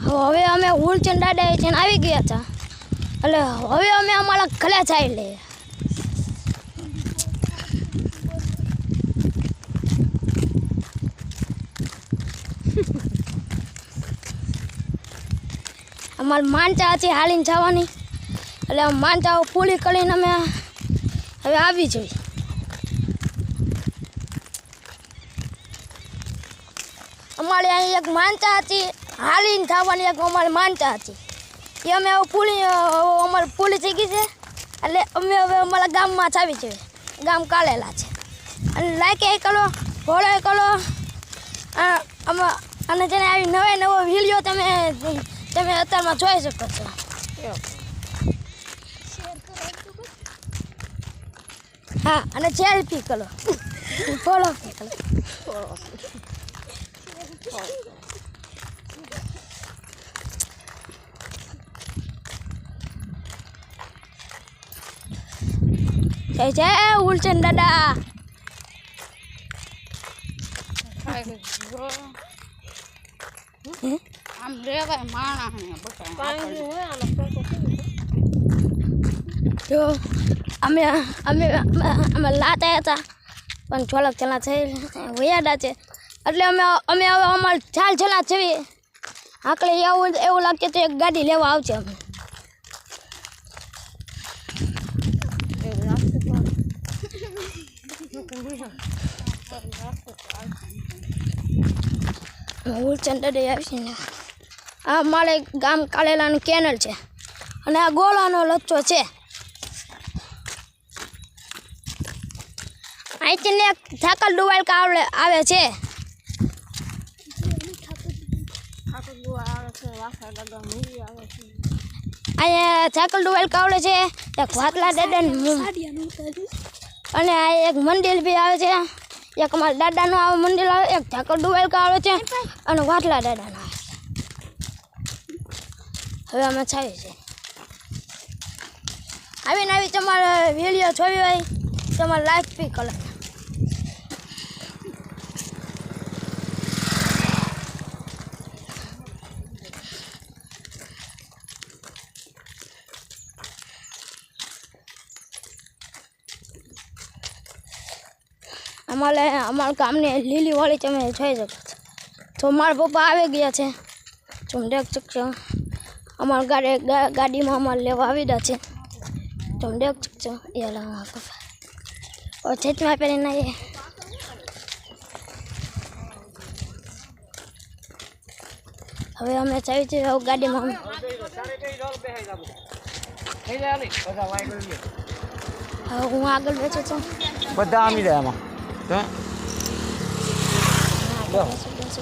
હવે અમે ઉલચન દાદા છે આવી ગયા હતા એટલે હવે અમે અમારા ઘરે જઈ લઈએ. અમારી માનચા હતી હાલીને જવાની એટલે માનચાઓ પૂરી કરીને અમે હવે આવી જોઈએ. અમારે અહીં એક માનચા હતી હાલીને જવાની એક અમારી માનચા હતી એ અમે હવે પૂરી અમારે પૂરી થઈ ગઈ છે એટલે અમે હવે અમારા ગામમાં જ આવી છીએ. ગામ કાલેલા છે અને લાઈક એ કરો ફોલો એ કરો અને જેને આવી નવો વિડીયો તમે અત્યારમાં જોઈ શકો છો. હા અને સેલ્ફી કરો ફોલો કરો. જય જય ઉલચન દાદા. આમ રેવાય માણા જો અમે અમે અમે લાતા હતા પણ છોલક ચલા થઈ વયાડા છે એટલે અમે હવે અમારે ચાલ ચલા જઈએ. આકડે એવું લાગશે તો એક ગાડી લેવા આવશે અમે. ઉલચન દાદા આવશે ને આ મારે ગામ કાલેલાનું કેનલ છે અને આ ગોળાનો લચ્છો છે. અહીંથી ને એક ઠાકર ડુવાલ આવે છે. અહીંયા ઠાકર ડુવાલ કાવડે છે એક વાતલા દાદા અને આ એક મંદિર બી આવે છે. એક અમારા દાદાનું આવે મંદિર આવે એક ઠાકર ડુવાલ આવે છે અને વાટલા દાદાનું આવે છે. હવે અમે છાવી છે આવીને આવી તમારે વિડીયો જોવી હોય તમારે લાઈક બી કરો. અમારા ગામની લીલી વાળી તમે જોઈ શકો છો. તો મારા પપ્પા આવી ગયા છે તમે દેખ શકશો. અમારા ગાડીમાં અમારે લેવા આવી ગયા છે તમે દેખ શકશો. એ મારા પપ્પા ઓ છેતમાં પહેરીને આવીએ. હવે અમે ચાવી છીએ ગાડીમાં હવે હું આગળ બેઠું છું. બધા આમી જાય આમાં. બેસો